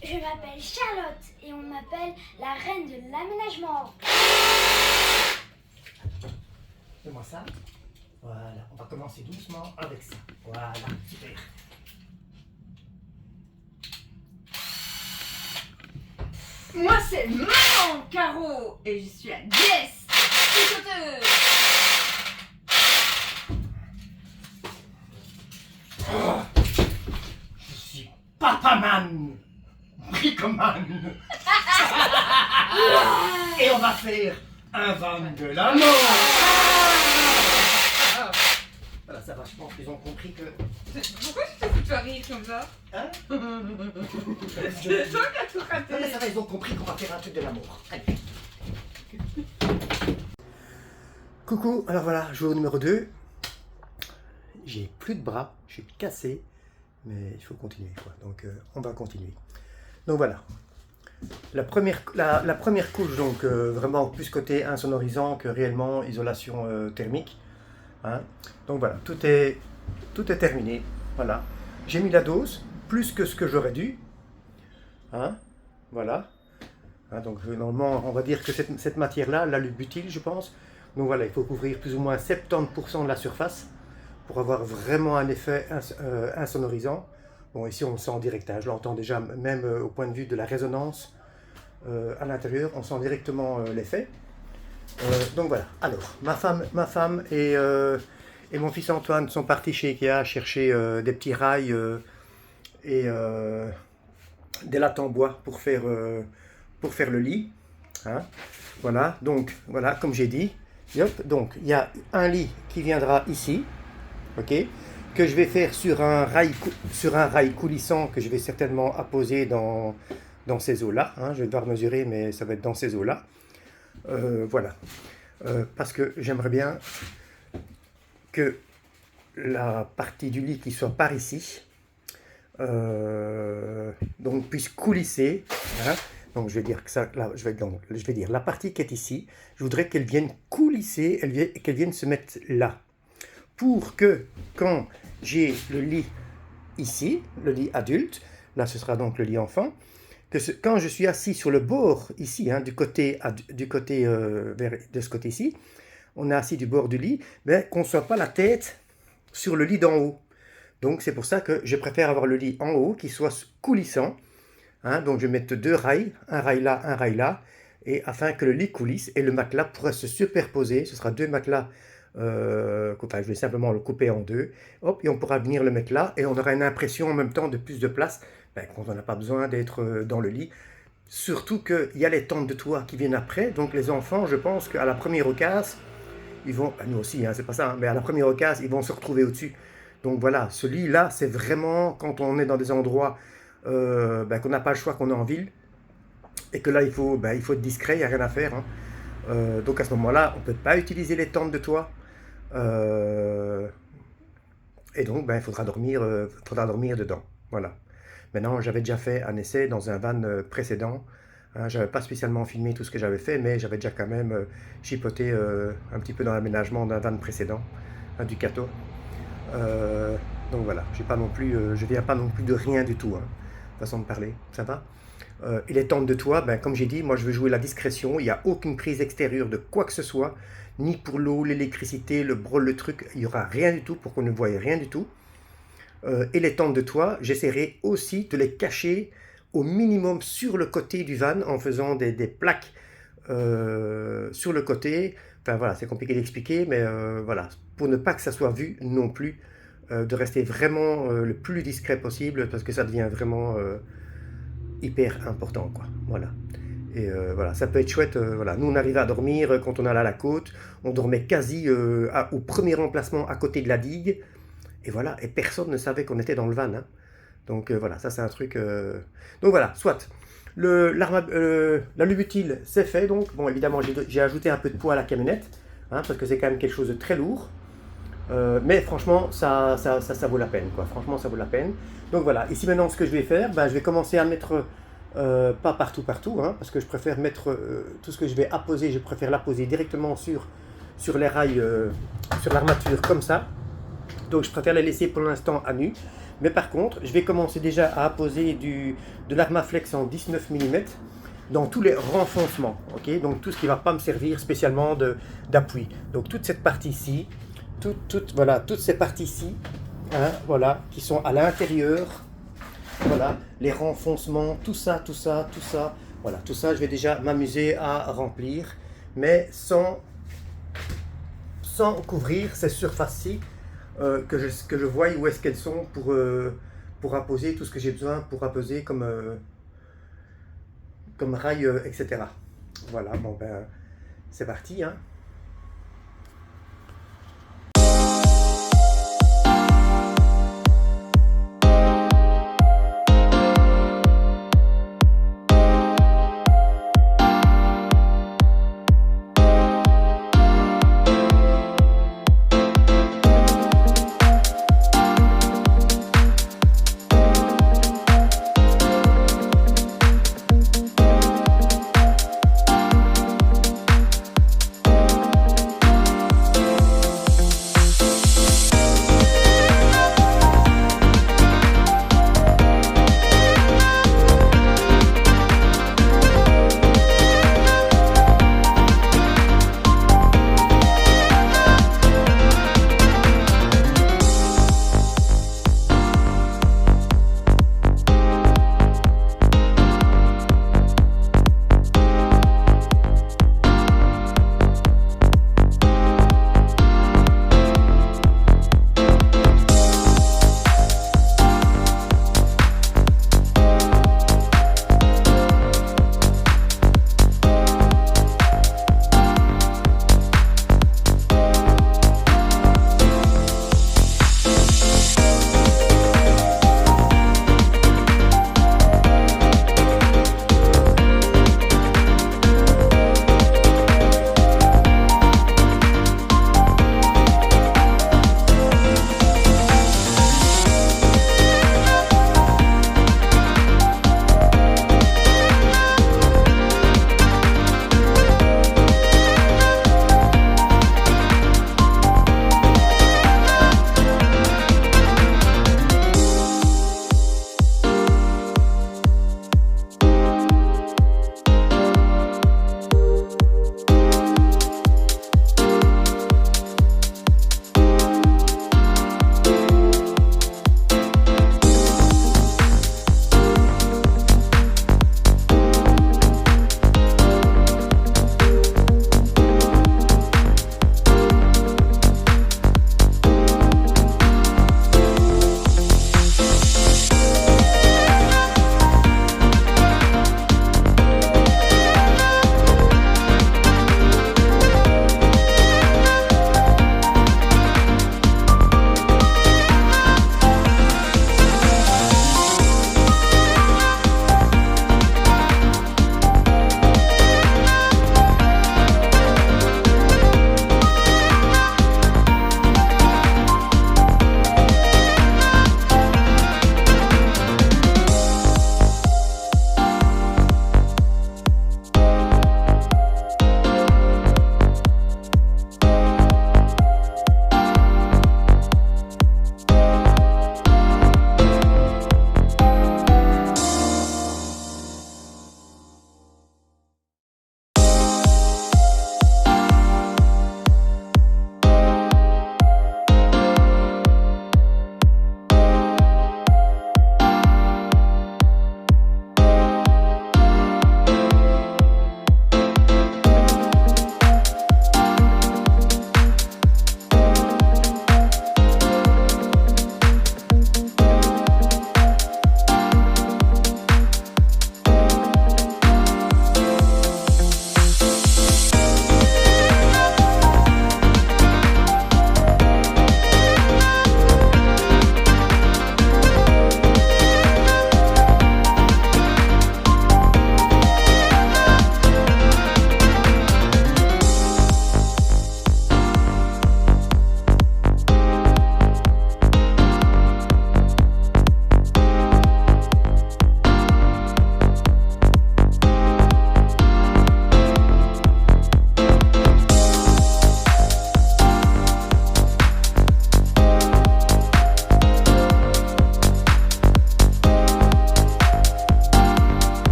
Je m'appelle Charlotte et on m'appelle la reine de l'aménagement. Fais-moi ça. Voilà, on va commencer doucement avec ça. Voilà, super. Moi c'est Maman Caro et je suis la déesse tricoteuse. Je suis Papaman, Bricoman. Et on va faire un van de l'amour. Voilà, ça va, je pense qu'ils ont compris que... Pourquoi tu t'es foutu à rire comme ça? Hein? C'est toi qui as tout raté. Non mais ça va, ils ont compris qu'on va faire un truc de l'amour. Allez. Coucou, alors voilà, jour numéro 2. J'ai plus de bras, je suis cassé, mais il faut continuer quoi. Donc on va continuer. Donc voilà. La première couche, donc vraiment plus côté insonorisant que réellement isolation thermique. Hein. Donc voilà, tout est terminé. Voilà. J'ai mis la dose, plus que ce que j'aurais dû. Hein. Voilà. Hein, donc normalement, on va dire que cette matière-là, l'alubutyle, je pense. Donc voilà, il faut couvrir plus ou moins 70% de la surface pour avoir vraiment un effet insonorisant. Bon, ici on le sent direct, hein, je l'entends déjà même au point de vue de la résonance à l'intérieur, on sent directement l'effet. Donc voilà, alors ma femme et mon fils Antoine sont partis chez Ikea chercher des petits rails et des lattes en bois pour faire le lit. Hein. Voilà, donc voilà, comme j'ai dit, hop, donc il y a un lit qui viendra ici, ok, que je vais faire sur un rail coulissant que je vais certainement apposer dans ces eaux-là. Hein. Je vais devoir mesurer, mais ça va être dans ces eaux-là. Voilà. Parce que j'aimerais bien que la partie du lit qui soit par ici, donc puisse coulisser. Hein. Donc je vais dire que ça, là, je vais dire la partie qui est ici, je voudrais qu'elle vienne coulisser, qu'elle vienne se mettre là. Pour que quand j'ai le lit ici, le lit adulte, là ce sera donc le lit enfant, que quand je suis assis sur le bord ici, hein, de ce côté-ci, on est assis du bord du lit, ben, qu'on ne soit pas la tête sur le lit d'en haut. Donc c'est pour ça que je préfère avoir le lit en haut qui soit coulissant. Hein, donc je vais mettre deux rails, un rail là, et afin que le lit coulisse et le matelas pourrait se superposer. Ce sera deux matelas. Enfin, je vais simplement le couper en deux, hop, et on pourra venir le mettre là, et on aura une impression en même temps de plus de place, ben, quand on n'a pas besoin d'être dans le lit. Surtout qu'il y a les tentes de toit qui viennent après, donc les enfants, je pense qu'à la première occasion, ils vont, ben, nous aussi, hein, c'est pas ça, hein, mais à la première occasion, ils vont se retrouver au-dessus. Donc voilà, ce lit-là, c'est vraiment quand on est dans des endroits ben, qu'on n'a pas le choix, qu'on est en ville, et que là, il faut être discret, il n'y a rien à faire. Hein. Donc à ce moment-là, on ne peut pas utiliser les tentes de toit. Et donc, ben, il faudra dormir dedans. Voilà. Maintenant, j'avais déjà fait un essai dans un van précédent. Hein, je n'avais pas spécialement filmé tout ce que j'avais fait, mais j'avais déjà quand même chipoté un petit peu dans l'aménagement d'un van précédent, hein, du Cato. Donc voilà, je viens pas non plus de rien du tout, hein, façon de parler, ça va. Et les tentes de toit, ben, comme j'ai dit, moi je veux jouer la discrétion, il n'y a aucune prise extérieure de quoi que ce soit, ni pour l'eau, l'électricité, le brol, le truc, il n'y aura rien du tout pour qu'on ne voie rien du tout. Et les tentes de toit, j'essaierai aussi de les cacher au minimum sur le côté du van en faisant des plaques sur le côté. Enfin voilà, c'est compliqué d'expliquer, mais voilà, pour ne pas que ça soit vu non plus, de rester vraiment le plus discret possible parce que ça devient vraiment hyper important, quoi. Voilà. Et voilà, ça peut être chouette. Voilà. Nous, on arrivait à dormir quand on allait à la côte. On dormait quasi au premier emplacement à côté de la digue. Et voilà, et personne ne savait qu'on était dans le van. Hein. Donc voilà, ça c'est un truc... Donc voilà, soit. L'alubutyle, c'est fait. Donc, bon, évidemment, j'ai ajouté un peu de poids à la camionnette. Hein, parce que c'est quand même quelque chose de très lourd. Mais franchement, ça vaut la peine, quoi. Franchement, ça vaut la peine. Donc voilà, ici maintenant, ce que je vais faire, ben, je vais commencer à mettre, pas partout, hein, parce que je préfère mettre tout ce que je vais apposer, je préfère l'apposer directement sur les rails, sur l'armature, comme ça. Donc je préfère les laisser pour l'instant à nu. Mais par contre, je vais commencer déjà à apposer de l'Armaflex en 19 mm dans tous les renfoncements, ok? Donc tout ce qui ne va pas me servir spécialement d'appui. Donc toute cette partie-ci, voilà, toutes ces parties-ci, hein, voilà, qui sont à l'intérieur, voilà, les renfoncements, tout ça, voilà, tout ça, je vais déjà m'amuser à remplir, mais sans couvrir ces surfaces-ci, que je voie où est-ce qu'elles sont pour apposer tout ce que j'ai besoin pour apposer comme rail, etc. Voilà, bon ben, c'est parti, hein.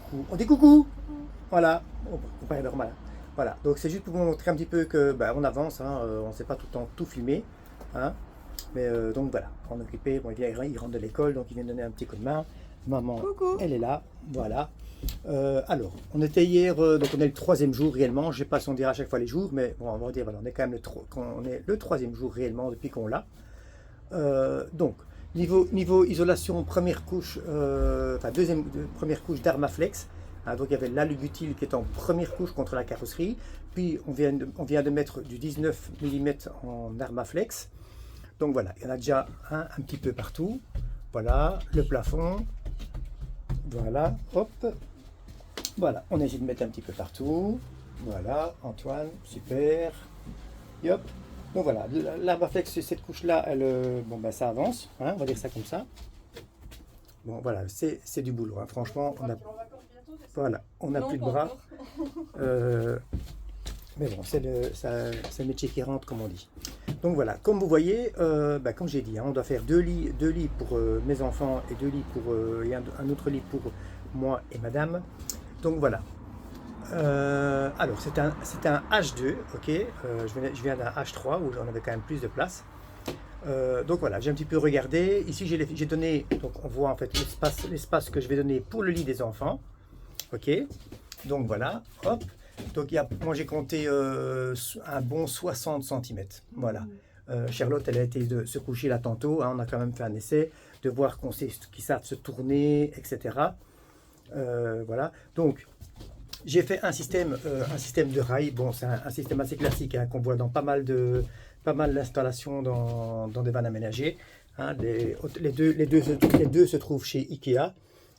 coucou. On dit coucou. Voilà, on paraît normal. Voilà, donc c'est juste pour vous montrer un petit peu que on avance, hein, on ne sait pas tout le temps tout filmer. Hein, mais donc voilà, on est occupé, bon, il rentre de l'école, donc il vient donner un petit coup de main. Maman, Coucou. elle est là, voilà. Alors, on était hier, donc on est le 3e jour réellement, je ne sais pas si on dira à chaque fois les jours, mais bon, on va dire, voilà, on est quand même le 3e jour réellement depuis qu'on l'a. Donc, niveau isolation, première couche, première couche d'Armaflex. Hein, donc il y avait l'alubutyl qui est en première couche contre la carrosserie. Puis on vient de mettre du 19 mm en Armaflex. Donc voilà, il y en a déjà un petit peu partout. Voilà, le plafond. Voilà, hop. Voilà, on essaie de mettre un petit peu partout. Voilà, Antoine, super. Hop. Donc voilà, l'Armaflex, cette couche-là, ça avance, hein, on va dire ça comme ça. Bon, voilà, c'est du boulot, hein. Franchement, on n'a plus de bras. Mais bon, c'est le métier qui rentre, comme on dit. Donc voilà, comme vous voyez, comme j'ai dit, hein, on doit faire deux lits pour mes enfants et 2 lits et un autre lit pour moi et madame. Donc voilà. Alors c'est un H2, ok. Je viens d'un H3 où j'en avais quand même plus de place. Donc voilà, j'ai un petit peu regardé. Ici j'ai donné, donc on voit en fait l'espace que je vais donner pour le lit des enfants. Ok. Donc voilà, hop. Donc moi j'ai compté un bon 60 cm. Voilà. Charlotte, elle a été se coucher là tantôt. Hein, on a quand même fait un essai de voir qu'ils savent se tourner, etc. Voilà. Donc j'ai fait un système de rails. Bon, c'est un système assez classique, hein, qu'on voit dans pas mal d'installations dans des vannes aménagées. Hein, les deux se trouvent chez Ikea.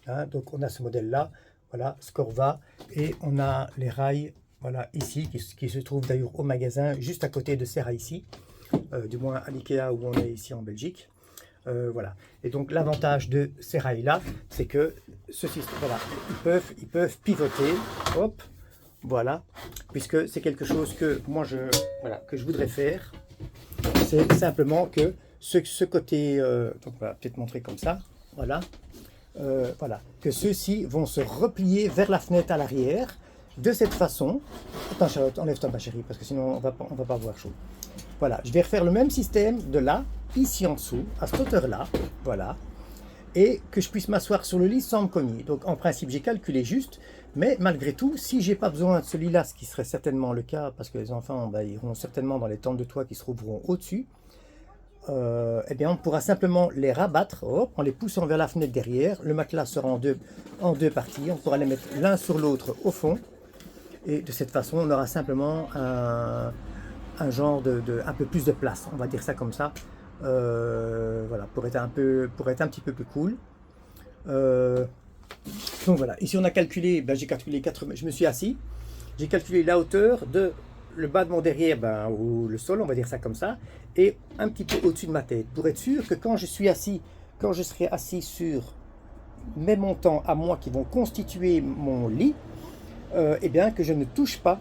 Hein, donc on a ce modèle-là, voilà, Scorva, et on a les rails, voilà, ici, qui se trouvent d'ailleurs au magasin, juste à côté de ces rails-ci, du moins à l'Ikea où on est ici en Belgique. Voilà. Et donc l'avantage de ces rails-là, c'est que voilà, ils peuvent pivoter, hop, voilà, puisque c'est quelque chose que moi que je voudrais faire. C'est simplement que ce côté, donc on va peut-être montrer comme ça, voilà, voilà, que ceux-ci vont se replier vers la fenêtre à l'arrière de cette façon. Attends Charlotte, enlève-toi ma chérie, parce que sinon on va pas voir chaud. Voilà, je vais refaire le même système de là, ici en dessous, à cette hauteur-là, voilà, et que je puisse m'asseoir sur le lit sans me cogner. Donc en principe, j'ai calculé juste, mais malgré tout, si j'ai pas besoin de ce lit-là, ce qui serait certainement le cas, parce que les enfants iront certainement dans les tentes de toit qui se trouveront au-dessus, eh bien on pourra simplement les rabattre, hop, en les poussant vers la fenêtre derrière. Le matelas sera en deux parties, on pourra les mettre l'un sur l'autre au fond, et de cette façon, on aura simplement un genre un peu plus de place, on va dire ça comme ça, voilà, pour être un petit peu plus cool. Donc voilà, ici on a calculé, j'ai calculé je me suis assis, j'ai calculé la hauteur de le bas de mon derrière, ou le sol, on va dire ça comme ça, et un petit peu au-dessus de ma tête, pour être sûr que quand je serai assis sur mes montants à moi qui vont constituer mon lit, eh bien que je ne touche pas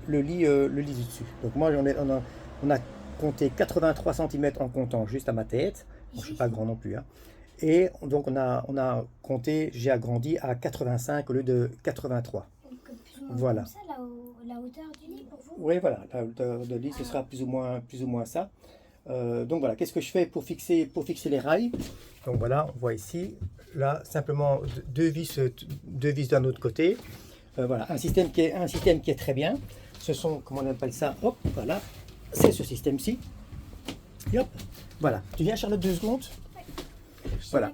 le lit du dessus. Donc moi on a compté 83 cm en comptant juste à ma tête. Bon, je ne suis pas grand non plus, hein. Et donc on a compté, j'ai agrandi à 85 au lieu de 83. Voilà. Comme ça, la hauteur du lit pour vous? Oui, voilà, la hauteur de lit, ce sera plus ou moins ça. Donc voilà, qu'est-ce que je fais pour fixer les rails? Donc voilà, on voit ici, là, simplement deux vis d'un autre côté. Voilà, un système qui est très bien. Ce sont, comment on appelle ça? Hop, voilà, c'est ce système-ci. Hop, voilà. Tu viens Charlotte 2 secondes? Voilà.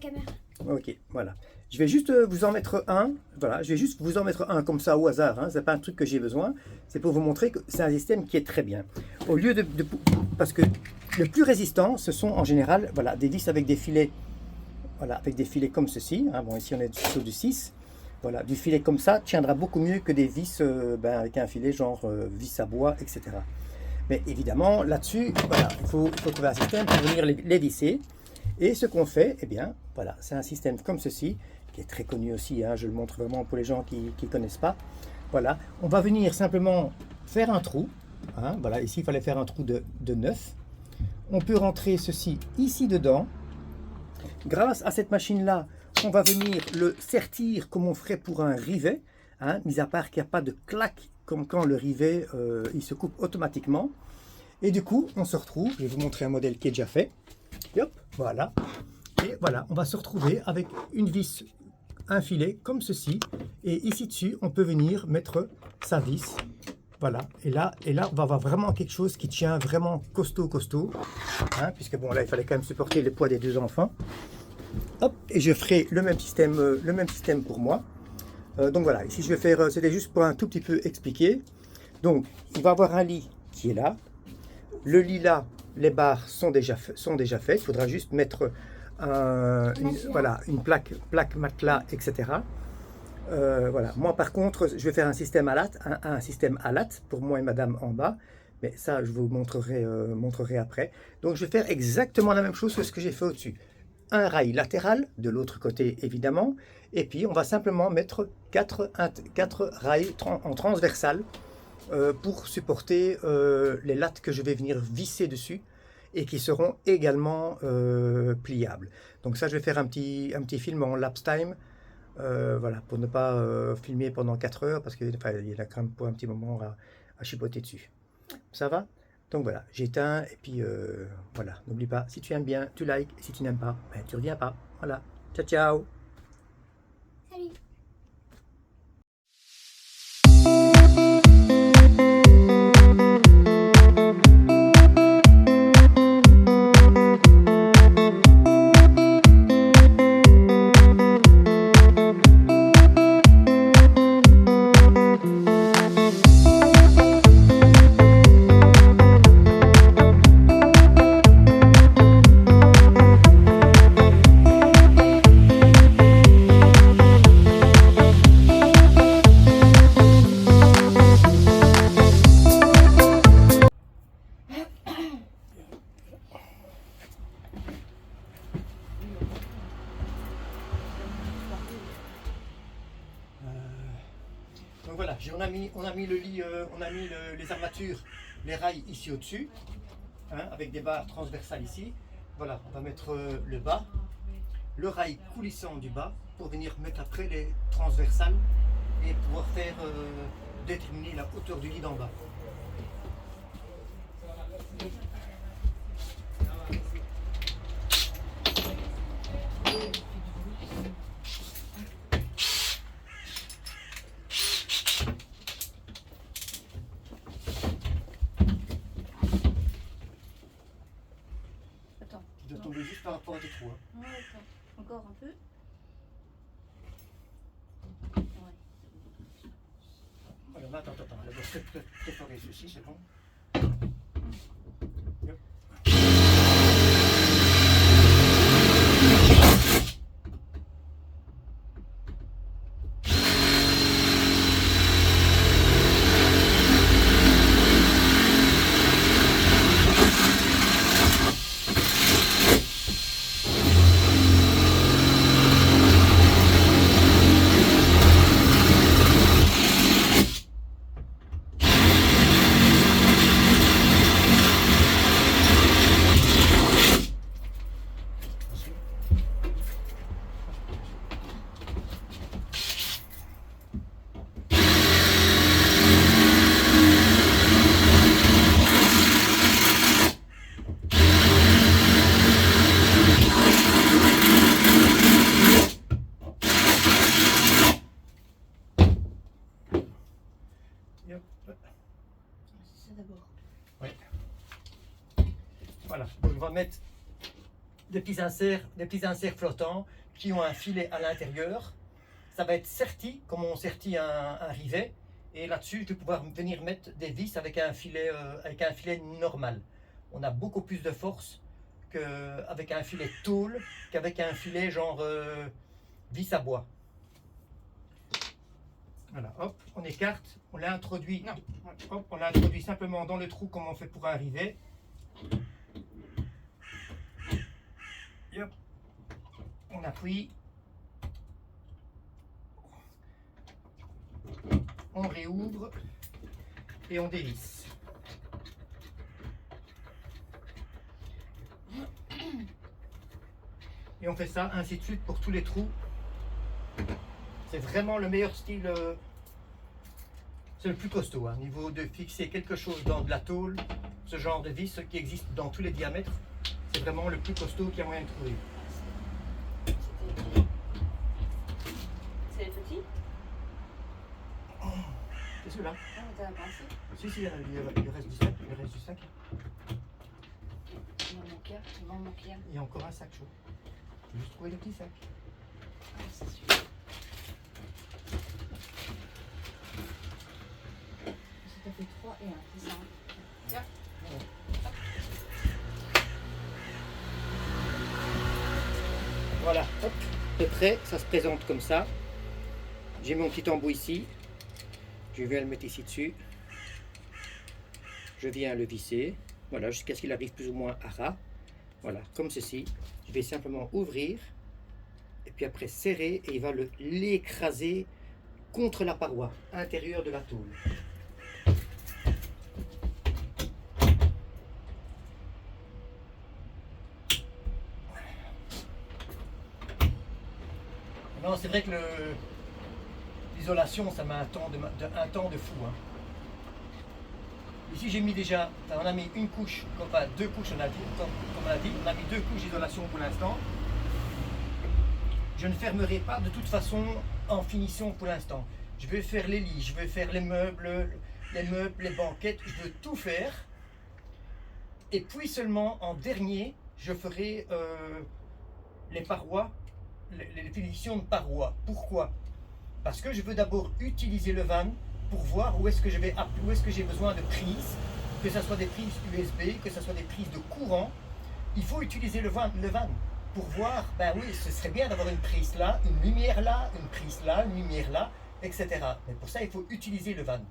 Ok, voilà. Je vais juste vous en mettre un. Voilà, je vais juste vous en mettre un comme ça au hasard. Hein. C'est pas un truc que j'ai besoin. C'est pour vous montrer que c'est un système qui est très bien. Au lieu parce que le plus résistant, ce sont en général, voilà, des vis avec des filets. Voilà, avec des filets comme ceci. Hein. Bon, ici on est sur du 6. Voilà, du filet comme ça tiendra beaucoup mieux que des vis avec un filet genre vis à bois, etc. Mais évidemment, là-dessus, voilà, il faut trouver un système pour venir les visser. Et ce qu'on fait, eh bien, voilà, c'est un système comme ceci, qui est très connu aussi, hein, je le montre vraiment pour les gens qui ne connaissent pas. Voilà, on va venir simplement faire un trou. Hein, voilà, ici, il fallait faire un trou de 9. On peut rentrer ceci ici dedans. Grâce à cette machine-là, on va venir le sertir comme on ferait pour un rivet, hein, mis à part qu'il n'y a pas de claque comme quand le rivet il se coupe automatiquement. Et du coup, on se retrouve, je vais vous montrer un modèle qui est déjà fait. Et hop, voilà. Et voilà, on va se retrouver avec une vis, un filet comme ceci. Et ici dessus, on peut venir mettre sa vis. Voilà, et là, on va avoir vraiment quelque chose qui tient vraiment costaud, hein, puisque bon, là, il fallait quand même supporter le poids des deux enfants. Hop, et je ferai le même système pour moi. Donc voilà, ici je vais faire, c'était juste pour un tout petit peu expliquer. Donc, il va y avoir un lit qui est là. Le lit là, les barres sont déjà faites. Il faudra juste mettre une plaque matelas, etc. Voilà. Moi par contre, je vais faire un système à latte pour moi et madame en bas. Mais ça, je vous montrerai après. Donc je vais faire exactement la même chose que ce que j'ai fait au-dessus. Un rail latéral, de l'autre côté évidemment. Et puis on va simplement mettre 4 rails en transversal pour supporter les lattes que je vais venir visser dessus et qui seront également pliables. Donc ça, je vais faire un petit film en lapse time. Voilà, pour ne pas filmer pendant 4 heures parce qu'il y a quand même pas un petit moment à chipoter dessus. Ça va? Donc voilà, j'éteins et puis voilà, n'oublie pas, si tu aimes bien, tu likes, et si tu n'aimes pas, ben, tu reviens pas. Voilà, ciao ciao! Salut. Donc voilà, on a mis le lit, les armatures, les rails ici au-dessus, hein, avec des barres transversales ici. Voilà, on va mettre le bas, le rail coulissant du bas pour venir mettre après les transversales et pouvoir faire déterminer la hauteur du lit d'en bas. Tu dois tomber juste par rapport à tes trous. Hein. Ouais, attends. Encore un peu. Ouais. Voilà, attends. Là, je vais préparer ceci, c'est bon. Yep. C'est ça d'abord. Oui. Voilà, donc on va mettre des petits inserts flottants qui ont un filet à l'intérieur. Ça va être serti, comme on sertit un rivet. Et là-dessus, je vais pouvoir venir mettre des vis avec un filet normal. On a beaucoup plus de force qu'avec un filet tôle, qu'avec un filet genre vis à bois. Voilà, hop, on écarte, on l'a introduit, hop, on l'a introduit simplement dans le trou comme on fait pour un rivet. Et hop, on appuie, on réouvre et on dévisse. Et on fait ça ainsi de suite pour tous les trous C'est vraiment le meilleur style. C'est le plus costaud, hein, niveau de fixer quelque chose dans de la tôle. Ce genre de vis qui existe dans tous les diamètres. C'est vraiment le plus costaud qu'il y a moyen de trouver. C'est les petits? C'est celui-là. Ah, t'as pensé? Si, il reste du sac. Il reste du sac. Il va manquer. Il y a encore un sac chaud. J'ai juste trouvé le petit sac. Ah, c'est sûr. Ça fait 3 et 1, c'est ça. Tiens. Voilà, hop, c'est prêt, ça se présente comme ça. J'ai mon petit embout ici. Je viens le mettre ici dessus. Je viens le visser. Voilà, jusqu'à ce qu'il arrive plus ou moins à ras. Voilà, comme ceci. Je vais simplement ouvrir. Et puis après serrer et il va l'écraser contre la paroi intérieure de la tôle. Non, c'est vrai que l'isolation, ça met un temps de fou. Hein. Ici, j'ai mis déjà, on a mis une couche, enfin 2 couches, on a dit, comme on a dit, on a mis 2 couches d'isolation pour l'instant. Je ne fermerai pas de toute façon en finition pour l'instant. Je vais faire les lits, je vais faire les meubles, les banquettes, je veux tout faire. Et puis seulement en dernier, je ferai les parois, les finitions de parois. Pourquoi? Parce que je veux d'abord utiliser le van pour voir où est-ce que j'ai besoin de prises, que ce soit des prises USB, que ce soit des prises de courant. Il faut utiliser le van pour voir, ben oui, ce serait bien d'avoir une prise là, une lumière là, une prise là, une lumière là, etc. Mais pour ça, il faut utiliser le van.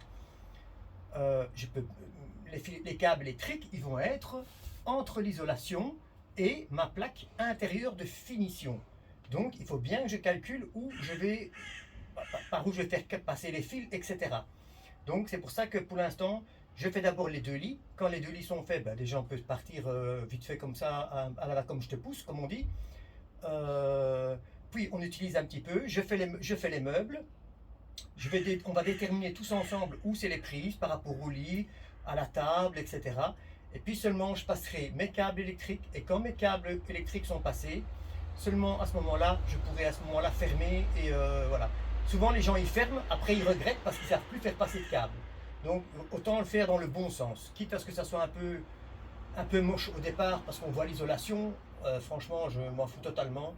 Les câbles électriques, ils vont être entre l'isolation et ma plaque intérieure de finition. Donc, il faut bien que je calcule par où je vais faire passer les fils, etc. Donc, c'est pour ça que pour l'instant, je fais d'abord les 2 lits. Quand les 2 lits sont faits, ben, déjà on peut partir vite fait comme ça, à la comme je te pousse, comme on dit. Puis, on utilise un petit peu. Je fais les meubles. On va déterminer tous ensemble où c'est les prises par rapport au lit, à la table, etc. Et puis seulement, je passerai mes câbles électriques. Et quand mes câbles électriques sont passés, seulement à ce moment-là, je pourrai à ce moment-là fermer et voilà. Souvent les gens ils ferment, après ils regrettent parce qu'ils ne savent plus faire passer de câble. Donc autant le faire dans le bon sens, quitte à ce que ça soit un peu moche au départ parce qu'on voit l'isolation. Franchement, je m'en fous totalement.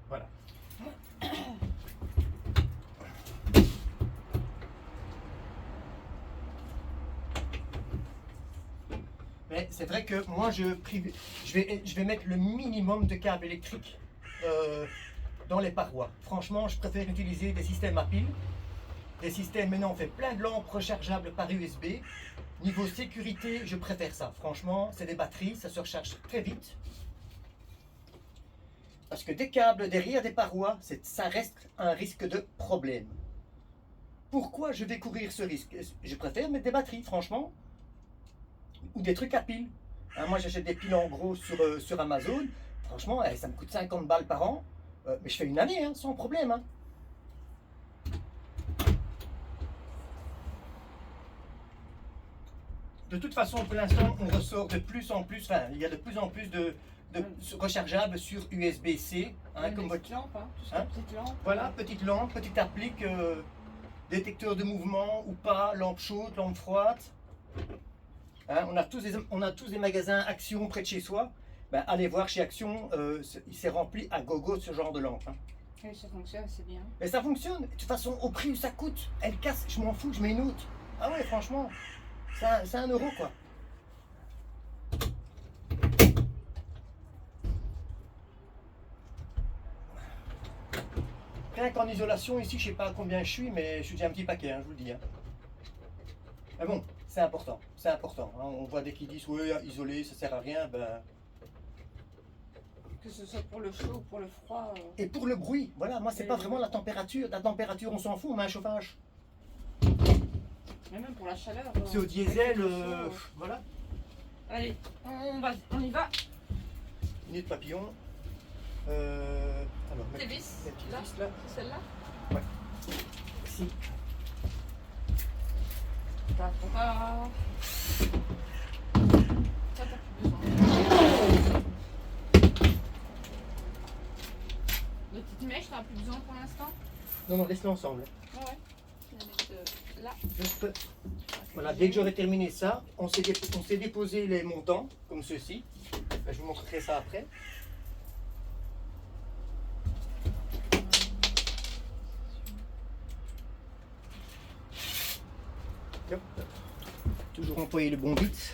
Voilà. Mais c'est vrai que moi je vais mettre le minimum de câbles électriques dans les parois. Franchement, je préfère utiliser des systèmes à piles. Des systèmes, maintenant on fait plein de lampes rechargeables par USB. Niveau sécurité, je préfère ça. Franchement, c'est des batteries, ça se recharge très vite. Parce que des câbles derrière des parois, ça reste un risque de problème. Pourquoi je vais courir ce risque? Je préfère mettre des batteries, franchement. Ou des trucs à piles. Hein, moi j'achète des piles en gros sur Amazon. Franchement, ça me coûte 50 balles par an. Mais je fais une année, hein, sans problème. Hein. De toute façon, pour l'instant, on ressort de plus en plus, enfin, il y a de plus en plus de rechargeables sur USB-C. Hein, comme votre lampe, hein, petite lampe. Voilà, petite lampe, petite applique, détecteur de mouvement ou pas, lampe chaude, lampe froide. Hein, on a tous des magasins Action près de chez soi. Ben, allez voir chez Action, il s'est rempli à gogo de ce genre de lampe. Hein. Oui, ça fonctionne, c'est bien. Mais ça fonctionne. De toute façon, au prix où ça coûte, elle casse, je m'en fous, je mets une autre. Ah ouais, franchement, c'est 1 euro quoi. Rien qu'en isolation, ici, je sais pas combien je suis, mais je suis déjà un petit paquet, hein, je vous le dis. Hein. Mais bon, c'est important, c'est important. Hein. On voit dès qu'ils disent, oui, isolé, ça sert à rien, ben... Que ce soit pour le chaud ou pour le froid. Et pour le bruit, voilà, moi c'est pas vraiment la température. La température, on s'en fout, on met un chauffage. Mais même pour la chaleur. C'est au diesel, voilà. Allez, on y va. Minute papillon. Alors, Tes vis, mes petites là, vis, là. c'est celle-là. Si. Ça, t'as plus besoin. Les petites mèches, t'en as plus besoin pour l'instant? Non, non, laisse-le ensemble. Ouais. Je vais mettre là. Juste, voilà, dès que j'aurai terminé ça, on s'est déposé les montants, comme ceci. Je vous montrerai ça après. Hop. Toujours employer le bon bit.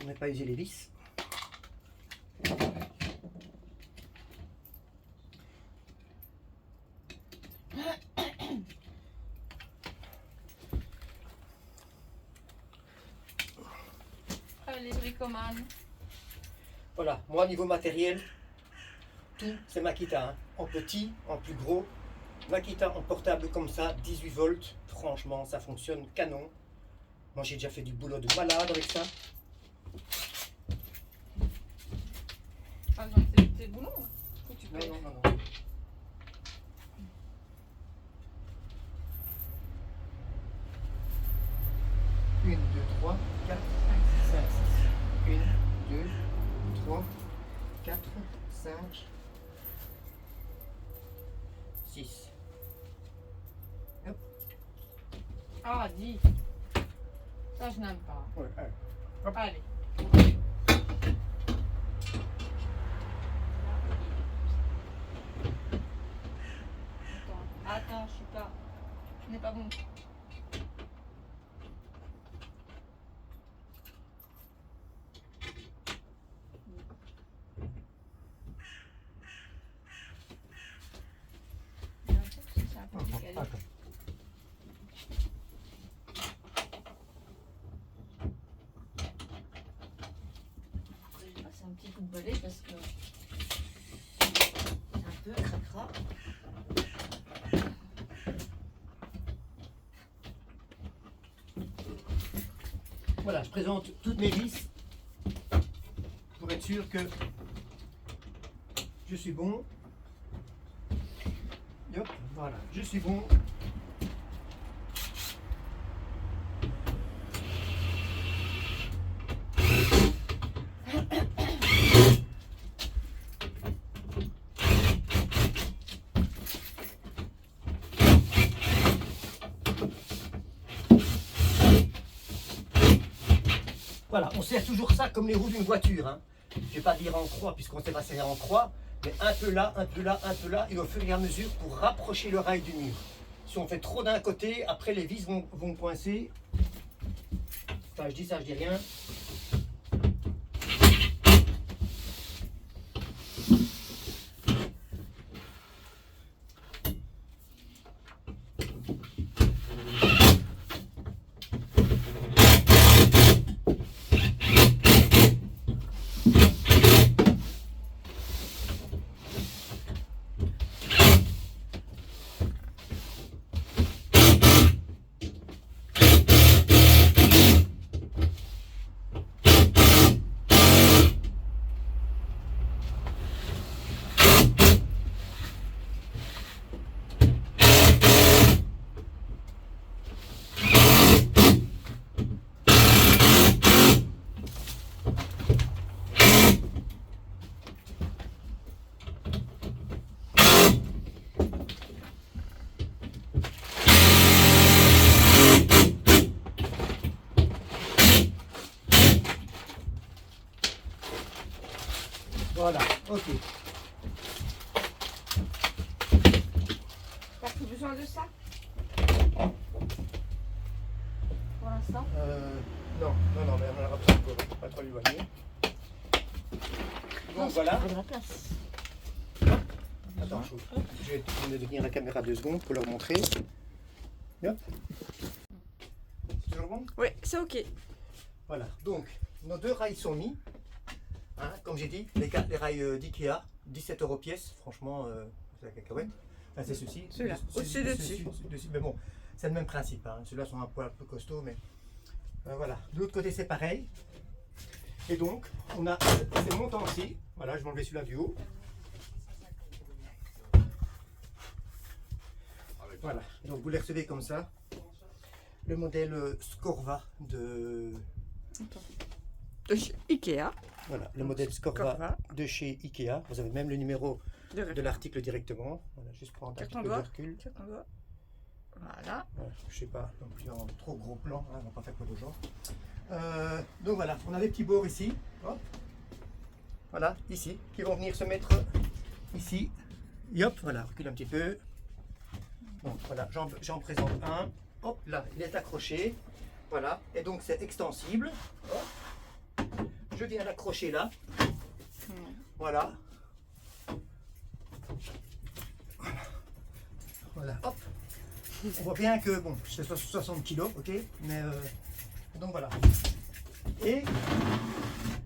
On n'a pas usé les vis. Les bricomanes. Voilà, moi niveau matériel, tout c'est Makita, hein. En petit, en plus gros. Makita en portable comme ça, 18 volts, franchement ça fonctionne canon. Moi j'ai déjà fait du boulot de malade avec ça. Ah non, tes boulons. Faut que tu Non, payes. non, non, non. Une, deux, trois, quatre, cinq, six. Une, deux, trois, quatre, cinq, six. Ah, dis. Ça, je n'aime pas. Ouais, allez. Allez. Attends, je suis pas. Ce n'est pas bon. C'est un peu décalé. Attends. Je vais passer un petit coup de balai parce que c'est un peu cracra. Voilà, je présente toutes mes vis pour être sûr que je suis bon. Hop, voilà, je suis bon. Voilà, on serre toujours ça comme les roues d'une voiture, hein. Je ne vais pas dire en croix puisqu'on ne sait pas serrer en croix, mais un peu là, un peu là, un peu là, et au fur et à mesure pour rapprocher le rail du mur. Si on fait trop d'un côté, après les vis vont coincer. Enfin, je dis ça, je dis rien. Voilà, ok. T'as plus besoin de ça pour l'instant? Non, mais on a pas trop éloigné. Donc voilà. De la place. Attends, je vais devenir la caméra 2 secondes pour leur montrer. Hop. C'est toujours bon? Oui, c'est ok. Voilà, donc nos deux rails sont mis. Hein, comme j'ai dit, les rails d'Ikea, 17 € pièce, franchement, c'est la cacahuète. Enfin, c'est ceci. Celui-là, au-dessus de dessus. Mais bon, c'est le même principe. Hein. Ceux-là sont un peu costaud, mais Voilà, de l'autre côté c'est pareil. Et donc, on a ces montants-ci. Voilà, je vais enlever celui-là du haut. Voilà, donc vous les recevez comme ça. Le modèle Scorva de... De chez Ikea. Voilà, le modèle Scorva de chez Ikea. Vous avez même le numéro de l'article directement. Voilà, juste prendre un petit peu de recul. Voilà. Je sais pas non plus en trop gros plan, hein, on va pas faire peur aux gens. Donc voilà, on a des petits bords ici. Hop. Voilà, ici, qui vont venir se mettre ici. Et hop, voilà, recule un petit peu. Donc voilà, j'en présente un. Hop, là, il est accroché. Voilà, et donc c'est extensible. Hop. Je viens l'accrocher là. Voilà. Voilà, hop. On voit bien que, bon, c'est 60 kg, ok, mais donc voilà. Et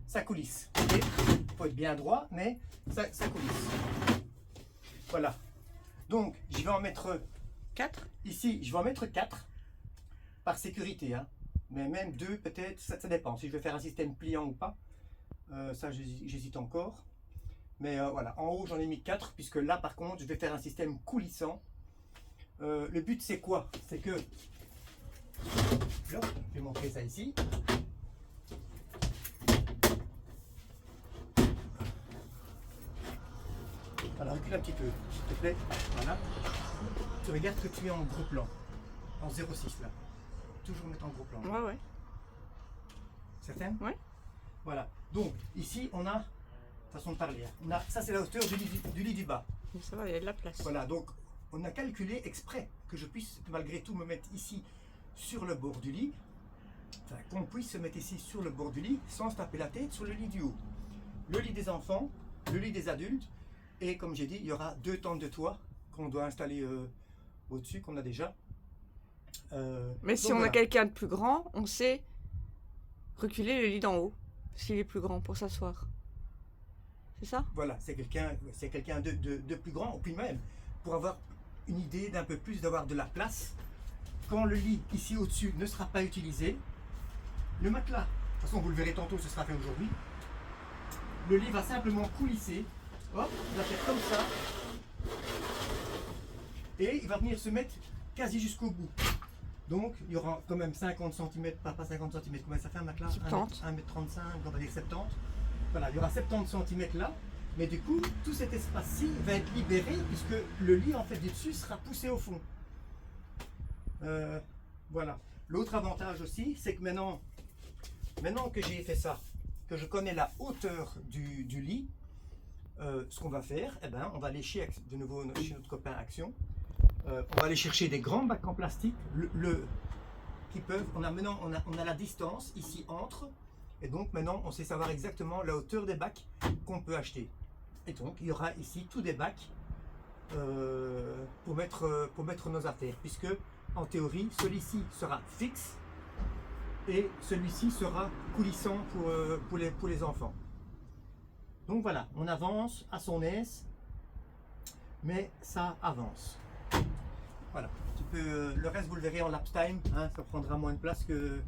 ça coulisse, ok. Il faut être bien droit, mais ça coulisse. Voilà. Donc, je vais en mettre 4. Ici, je vais en mettre 4 par sécurité, hein. Mais même 2 peut-être, ça dépend. Si je vais faire un système pliant ou pas, ça j'hésite encore. Mais voilà, en haut j'en ai mis 4, puisque là par contre, je vais faire un système coulissant. Le but c'est quoi? C'est que, là, je vais montrer ça ici. Voilà, recule un petit peu, s'il te plaît. Voilà. Tu regardes que tu es en gros plan, en 0,6 là. Toujours mettre en gros plan. Ouais. Certaine? Ouais. Voilà. Donc ici on a, façon de parler, on a, ça c'est la hauteur du lit du bas. Ça va, il y a de la place. Voilà, donc on a calculé exprès que je puisse malgré tout me mettre ici sur le bord du lit, enfin qu'on puisse se mettre ici sur le bord du lit sans se taper la tête sur le lit du haut. Le lit des enfants, le lit des adultes, et comme j'ai dit, il y aura 2 tentes de toit qu'on doit installer au-dessus, qu'on a déjà. Mais si on a quelqu'un de plus grand, on sait reculer le lit d'en haut, s'il est plus grand pour s'asseoir. C'est ça? Voilà, c'est quelqu'un de plus grand, ou puis même pour avoir une idée d'un peu plus, d'avoir de la place. Quand le lit ici au-dessus ne sera pas utilisé, le matelas, de toute façon vous le verrez tantôt, ce sera fait aujourd'hui, le lit va simplement coulisser, hop, il va faire comme ça, et il va venir se mettre quasi jusqu'au bout. Donc il y aura quand même 50 cm, pas 50 cm, combien ça fait un matelas? 70. 1m35, on va dire 70. Voilà, il y aura 70 cm là, mais du coup, tout cet espace-ci va être libéré puisque le lit en fait du dessus sera poussé au fond. Voilà. L'autre avantage aussi, c'est que maintenant que j'ai fait ça, que je connais la hauteur du lit, ce qu'on va faire, eh ben, on va aller de nouveau chez notre copain Action. On va aller chercher des grands bacs en plastique, qui peuvent. On a la distance ici entre, et donc maintenant on sait savoir exactement la hauteur des bacs qu'on peut acheter. Et donc il y aura ici tous des bacs pour mettre nos affaires, puisque en théorie celui-ci sera fixe et celui-ci sera coulissant pour les enfants. Donc voilà, on avance à son aise, mais ça avance. Voilà, le reste vous le verrez en lapse time, hein, ça prendra moins de place que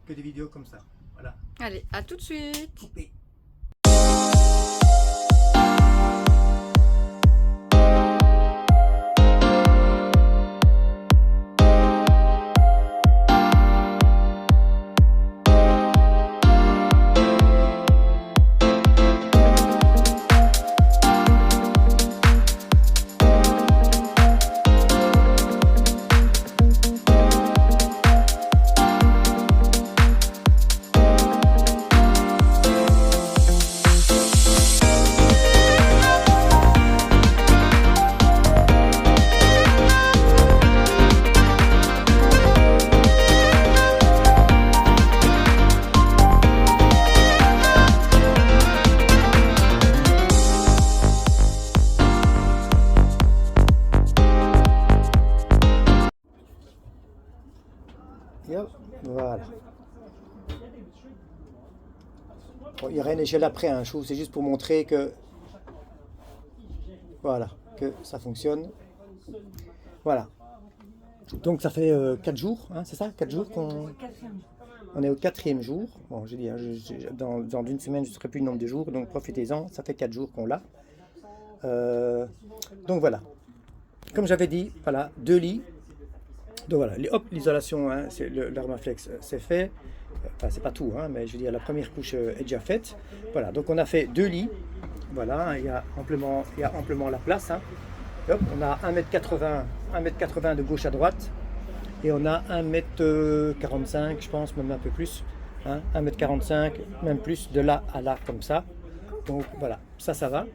des vidéos comme ça. Voilà. Allez, à tout de suite. Coupé. Voilà. Bon, il n'y a rien d'échelle après, hein, c'est juste pour montrer que voilà, que ça fonctionne. Voilà. Donc ça fait 4 jours, hein, c'est ça? 4 jours qu'on... On est au 4e jour. Bon, j'ai dit, hein, dans une semaine, je ne saurai plus le nombre de jours, donc profitez-en. Ça fait 4 jours qu'on l'a. Donc voilà. Comme j'avais dit, voilà, 2 lits. Donc voilà, hop, l'isolation, hein, l'Armaflex, c'est fait. Enfin, c'est pas tout, hein, mais je veux dire, la première couche est déjà faite. Voilà, donc on a fait 2 lits. Voilà, il y a amplement la place. Hein. Hop, on a 1m80 de gauche à droite. Et on a 1m45, je pense, même un peu plus. Hein, 1m45, même plus, de là à là, comme ça. Donc voilà, ça va.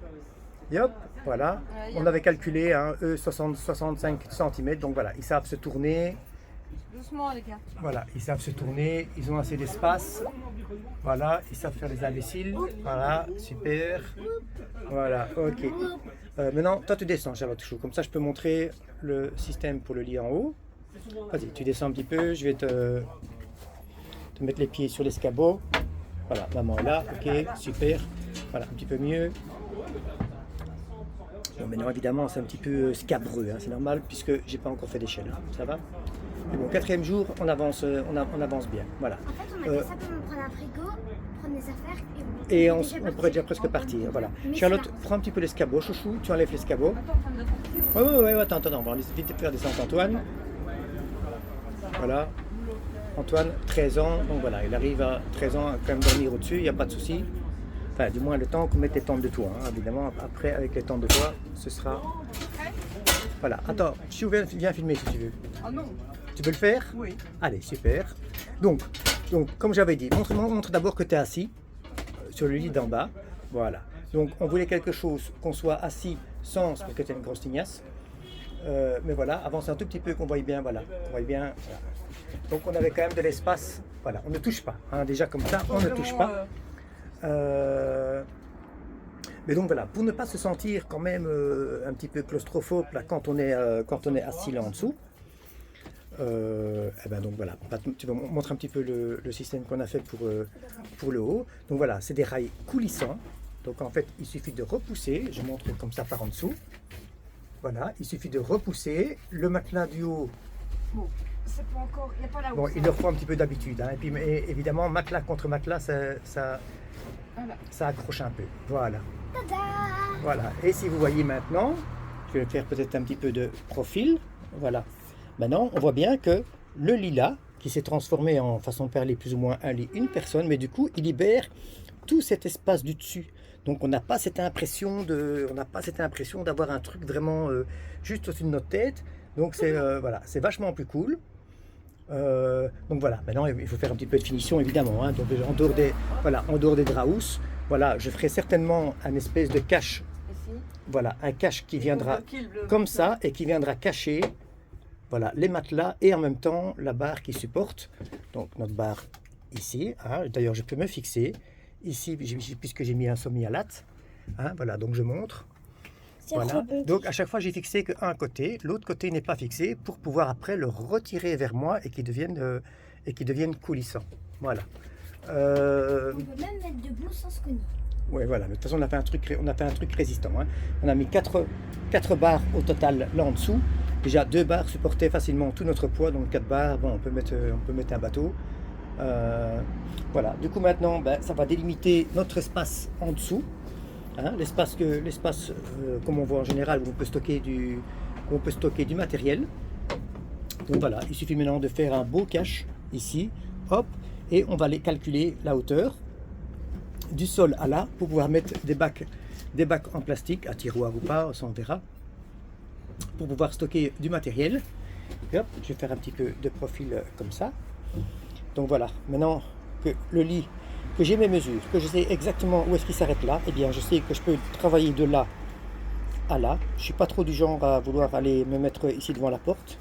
Et hop, voilà. On avait calculé, hein, eux, 65 cm. Donc voilà, ils savent se tourner. Doucement, les gars. Voilà, ils savent se tourner, ils ont assez d'espace. Voilà, ils savent faire les imbéciles. Voilà, super. Voilà, ok. Maintenant, toi tu descends, Charlotte Chou. Comme ça, je peux montrer le système pour le lit en haut. Vas-y, tu descends un petit peu. Je vais te mettre les pieds sur l'escabeau. Voilà, maman est là. Ok, super. Voilà, un petit peu mieux. Bon, maintenant, évidemment, c'est un petit peu scabreux. Hein, c'est normal puisque j'ai pas encore fait d'échelle. Ça va? Mais bon, 4e jour, on avance bien. Voilà. En fait, on a fait ça pour prendre un frigo, prendre des affaires et on pourrait déjà presque partir. Voilà. Charlotte, prends un petit peu l'escabeau, chouchou. Tu enlèves l'escabeau. Ouais, attends, on va vite faire descendre Antoine. Voilà. Antoine, 13 ans. Donc voilà, il arrive à 13 ans à quand même dormir au-dessus, il n'y a pas de souci. Enfin, du moins le temps qu'on mette les tentes de toit. Hein. Évidemment, après, avec les tentes de toit, ce sera... Voilà. Attends, si tu viens filmer si tu veux. Ah non. Tu peux le faire? Oui. Allez, super. Donc comme j'avais dit, montre d'abord que tu es assis sur le lit d'en bas. Voilà. Donc, on voulait quelque chose qu'on soit assis sans, parce que tu es une grosse tignasse. Mais voilà, avance un tout petit peu qu'on voit bien, voilà. On voit bien, voilà. Donc, on avait quand même de l'espace. Voilà, on ne touche pas. Hein, déjà comme ça, on ne touche pas. Mais donc voilà, pour ne pas se sentir quand même un petit peu claustrophobe là, quand on est assis là en dessous. Et ben donc voilà, tu vas montrer un petit peu le système qu'on a fait pour le haut. Donc voilà, c'est des rails coulissants. Donc en fait, il suffit de repousser. Je montre comme ça par en dessous. Voilà, il suffit de repousser. Le matelas du haut. Bon, c'est pas encore, il n'y a pas la hausse. Bon, il leur faut un petit peu d'habitude. Hein. Et puis mais, évidemment, matelas contre matelas, ça accroche un peu. Voilà. Tada! Voilà. Et si vous voyez maintenant, je vais faire peut-être un petit peu de profil. Voilà. Maintenant, on voit bien que le lilas, qui s'est transformé en façon de parler plus ou moins un lit, une personne, mais du coup, il libère tout cet espace du dessus. Donc, on n'a pas cette impression d'avoir un truc vraiment juste au-dessus de notre tête. Donc, c'est voilà, c'est vachement plus cool. Donc voilà, maintenant, il faut faire un petit peu de finition, évidemment. Hein. Donc, en dehors des draps housses, voilà, je ferai certainement un espèce de cache. Voilà, un cache qui viendra comme ça et qui viendra cacher. Voilà, les matelas et en même temps la barre qui supporte. Donc notre barre ici. Hein, d'ailleurs, je peux me fixer ici puisque j'ai mis un sommier à latte. Hein, voilà, donc je montre. Voilà. Donc à chaque fois, j'ai fixé qu'un côté, l'autre côté n'est pas fixé pour pouvoir après le retirer vers moi et qu'il devienne coulissant. Voilà. On peut même mettre debout sans se cogner. Ouais, voilà. Mais de toute façon, on a fait un truc résistant. Hein. On a mis 4 barres au total là en dessous. Déjà 2 barres supportaient facilement tout notre poids, donc 4 barres, bon, on peut mettre un bateau. Voilà, du coup maintenant, ben, ça va délimiter notre espace en dessous. Hein, l'espace comme on voit en général, où on peut stocker du matériel. Donc voilà, il suffit maintenant de faire un beau cache ici, hop, et on va aller calculer la hauteur du sol à là pour pouvoir mettre des bacs en plastique, à tiroir ou pas, ça on verra, pour pouvoir stocker du matériel. Et hop, je vais faire un petit peu de profil comme ça. Donc voilà, maintenant que le lit, que j'ai mes mesures, que je sais exactement où est-ce qu'il s'arrête là, et bien je sais que je peux travailler de là à là. Je suis pas trop du genre à vouloir aller me mettre ici devant la porte.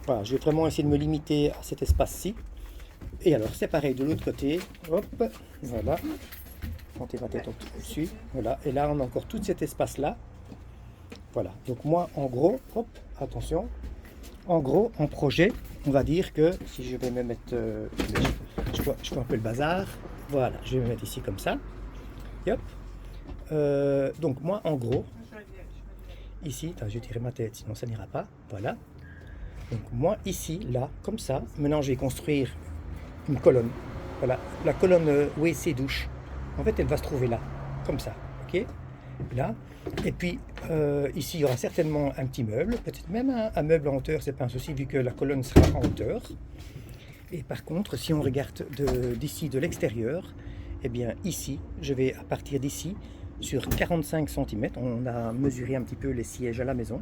Voilà, je vais vraiment essayer de me limiter à cet espace-ci. Et alors c'est pareil de l'autre côté, hop, voilà. Montez ma tête dessus, voilà. Et là on a encore tout cet espace-là. Voilà, donc moi en gros, hop, attention, en gros, en projet, on va dire que si je vais me mettre, je vois un peu le bazar, voilà, je vais me mettre ici comme ça, et hop, donc moi en gros, ici, attends, je vais tirer ma tête, sinon ça n'ira pas, voilà, donc moi ici, là, comme ça, maintenant je vais construire une colonne. Voilà, la colonne WC douche. En fait, elle va se trouver là, comme ça, ok? Là. Et puis, ici, il y aura certainement un petit meuble, peut-être même un meuble en hauteur, c'est pas un souci, vu que la colonne sera en hauteur. Et par contre, si on regarde d'ici, de l'extérieur, eh bien, ici, je vais, à partir d'ici, sur 45 cm, on a mesuré un petit peu les sièges à la maison,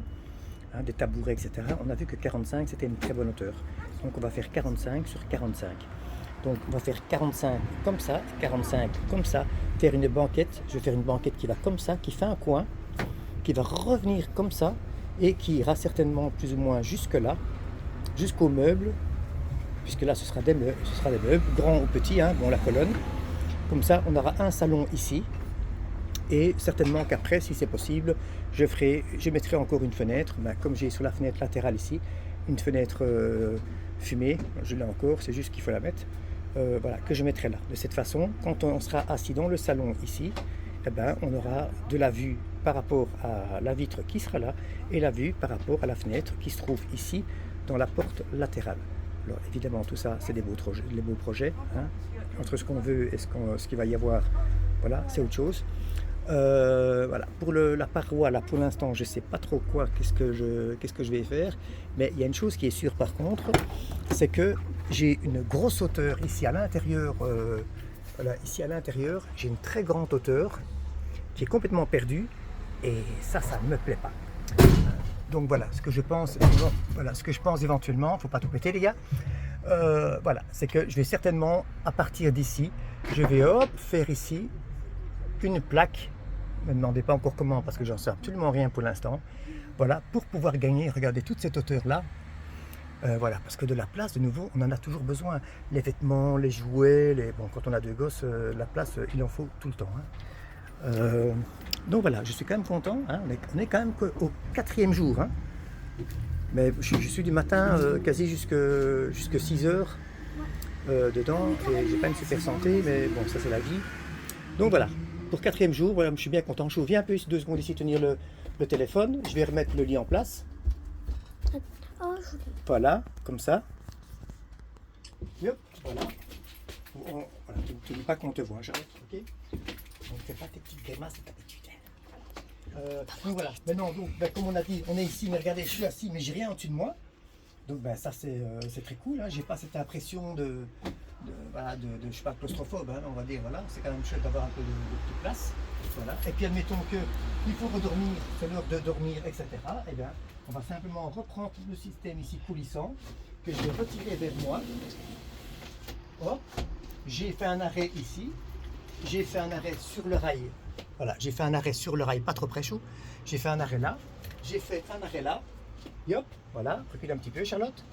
hein, des tabourets, etc. On a vu que 45, c'était une très bonne hauteur. Donc, on va faire 45 sur 45. Donc on va faire 45 comme ça, 45 comme ça, faire une banquette, je vais faire une banquette qui va comme ça, qui fait un coin, qui va revenir comme ça, et qui ira certainement plus ou moins jusque là, jusqu'au meuble, puisque là ce sera des meubles, grands ou petits, hein, bon la colonne, comme ça on aura un salon ici, et certainement qu'après, si c'est possible, je mettrai encore une fenêtre, ben, comme j'ai sur la fenêtre latérale ici, une fenêtre fumée, je l'ai encore, c'est juste qu'il faut la mettre. Voilà, que je mettrai là. De cette façon, quand on sera assis dans le salon ici, eh ben, on aura de la vue par rapport à la vitre qui sera là et la vue par rapport à la fenêtre qui se trouve ici dans la porte latérale. Alors évidemment, tout ça, c'est des beaux projets. Hein. Entre ce qu'on veut et ce qu'il va y avoir, voilà, c'est autre chose. Voilà, pour la paroi, là, pour l'instant, je ne sais pas trop qu'est-ce que je vais faire, mais il y a une chose qui est sûre par contre, c'est que j'ai une grosse hauteur ici à l'intérieur, voilà, ici à l'intérieur, j'ai une très grande hauteur qui est complètement perdue, et ça ne me plaît pas. Donc voilà, ce que je pense éventuellement, il ne faut pas tout péter les gars, voilà, c'est que je vais certainement, à partir d'ici, je vais faire ici une plaque. Ne me demandez pas encore comment, parce que j'en sais absolument rien pour l'instant. Voilà, pour pouvoir gagner, regardez toute cette hauteur là. Voilà, parce que de la place, de nouveau, on en a toujours besoin. Les vêtements, les jouets, bon, quand on a deux gosses, la place, il en faut tout le temps. Hein. Donc voilà, je suis quand même content. Hein. On est quand même au 4e jour. Hein. Mais je suis du matin quasi jusque 6 heures dedans. J'ai pas une super santé, mais bon, ça c'est la vie. Donc voilà. Pour 4e jour, voilà, je suis bien content. Je viens un peu 2 secondes ici tenir le téléphone. Je vais remettre le lit en place. Voilà, comme ça. Yep, voilà. Voilà, tu ne dis pas qu'on te voit, Charlotte, ok? Donc fais pas tes petites grimaces et ta petite donc voilà. Maintenant, comme on a dit, on est ici, mais regardez, je suis assis, mais j'ai rien au-dessus de moi. Donc ben, ça c'est très cool. Hein. J'ai pas cette impression je suis pas claustrophobe, hein, on va dire, voilà, c'est quand même chouette d'avoir un peu de place, voilà. Et puis admettons qu'il faut redormir, c'est l'heure de dormir, etc. Et bien, on va simplement reprendre le système ici coulissant, que je vais retirer vers moi. Hop, j'ai fait un arrêt ici, j'ai fait un arrêt sur le rail, voilà, j'ai fait un arrêt sur le rail, pas trop près chaud, j'ai fait un arrêt là, j'ai fait un arrêt là, et hop, voilà, recule un petit peu Charlotte,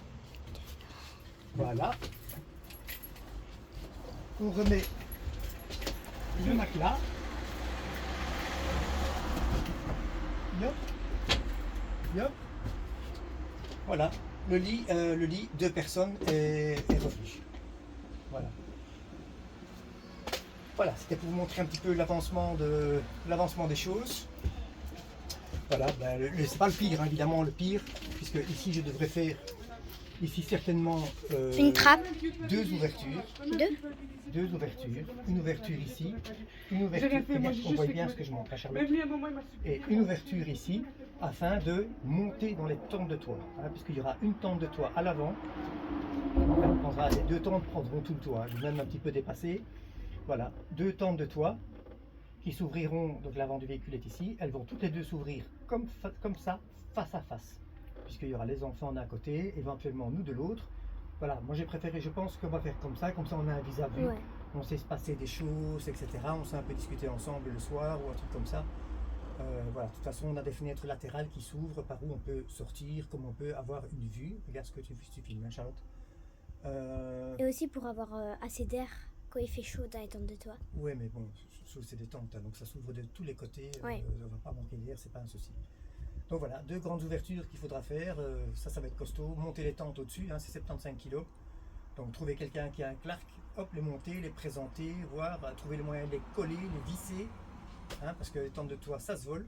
voilà. On remet le matelas. Yop. Yop. Voilà. Le lit 2 personnes est revenu. Voilà. Voilà, c'était pour vous montrer un petit peu l'avancement des choses. Voilà, ben, c'est pas le pire, hein, évidemment, le pire, puisque ici je devrais faire certainement une trappe, 2 ouvertures. Deux ouvertures, une ouverture ici, une ouverture, on voit bien ce que je montre à Charlotte, et une ouverture ici, afin de monter dans les tentes de toit, hein, puisqu'il y aura une tente de toit à l'avant, les 2 tentes prendront tout le toit, je vais même un petit peu dépasser, voilà, 2 tentes de toit qui s'ouvriront, donc l'avant du véhicule est ici, elles vont toutes les 2 s'ouvrir comme ça, face à face, puisqu'il y aura les enfants d'un côté, éventuellement nous de l'autre. Voilà, moi j'ai préféré, je pense qu'on va faire comme ça on a un vis-à-vis, ouais. On sait se passer des choses, etc. On sait un peu discuter ensemble le soir ou un truc comme ça. Voilà, de toute façon on a des fenêtres latérales qui s'ouvrent par où on peut sortir, comme on peut avoir une vue. Regarde ce que tu filmes, hein, Charlotte. Et aussi pour avoir assez d'air quand il fait chaud dans les tentes de toit. Oui, mais bon, c'est des tentes, hein, donc ça s'ouvre de tous les côtés, ouais. On va pas manquer d'air, c'est pas un souci. Donc voilà, 2 grandes ouvertures qu'il faudra faire, ça va être costaud, monter les tentes au-dessus, hein, c'est 75 kg. Donc trouver quelqu'un qui a un Clark, hop, les monter, les présenter, voir, trouver le moyen de les coller, les visser, hein, parce que les tentes de toit, ça se vole.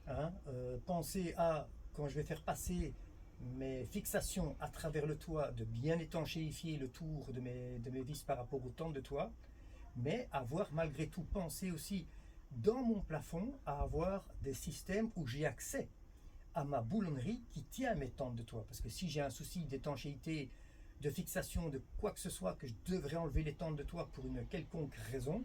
Hein, pensez à, quand je vais faire passer mes fixations à travers le toit, de bien étanchéifier le tour de mes vis par rapport aux tentes de toit, mais avoir malgré tout pensé aussi dans mon plafond à avoir des systèmes où j'ai accès à ma boulonnerie qui tient à mes tentes de toit. Parce que si j'ai un souci d'étanchéité, de fixation, de quoi que ce soit, que je devrais enlever les tentes de toit pour une quelconque raison,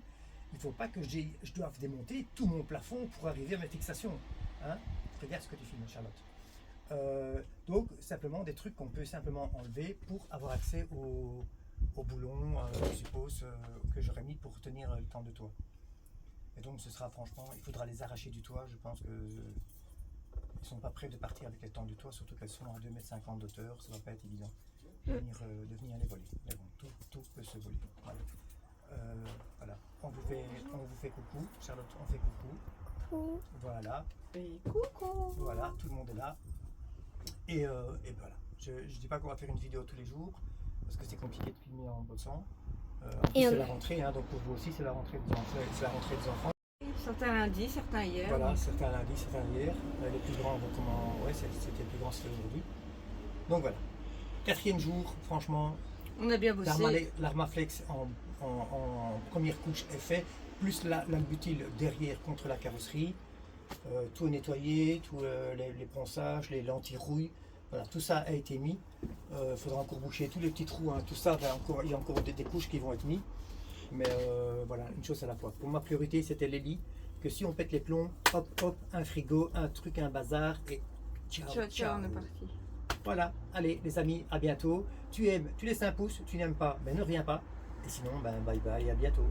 il ne faut pas que je doive démonter tout mon plafond pour arriver à mes fixations. Hein? Regarde ce que tu filmes, Charlotte. Donc, simplement des trucs qu'on peut simplement enlever pour avoir accès au boulon, je suppose, que j'aurais mis pour tenir le tente de toit. Et donc, ce sera franchement, il faudra les arracher du toit. Je pense que ils sont pas prêts de partir avec les tentes du toit, surtout qu'elles sont à 2,50 m d'auteur. Ça va pas être évident de venir les voler. Mais bon, tout peut se voler. Voilà. Voilà. On vous fait coucou. Charlotte, on fait coucou. Voilà. Et coucou. Voilà, tout le monde est là. Et voilà. Je ne dis pas qu'on va faire une vidéo tous les jours, parce que c'est compliqué de filmer en bossant. C'est la rentrée, hein, donc pour vous aussi, c'est la rentrée des enfants. Certains lundi, certains hier. Voilà, certains lundi, certains hier. Les plus grands, ouais, c'était le plus grand, c'était aujourd'hui. Donc voilà. 4e jour, franchement. On a bien bossé. L'Armaflex en première couche est fait, plus l'albutil derrière contre la carrosserie. Tout est nettoyé, tous les ponçages, les lentilles rouilles. Voilà, tout ça a été mis. Il faudra encore boucher tous les petits trous, hein, tout ça, il y a encore des couches qui vont être mises. Mais voilà, une chose à la fois. Pour ma priorité, c'était les lits. Que si on pète les plombs, hop, hop, un frigo, un truc, un bazar, et ciao, ciao, on est parti. Voilà, allez les amis, à bientôt. Tu aimes, tu laisses un pouce, tu n'aimes pas, ben ne reviens pas. Et sinon, ben bye bye, à bientôt.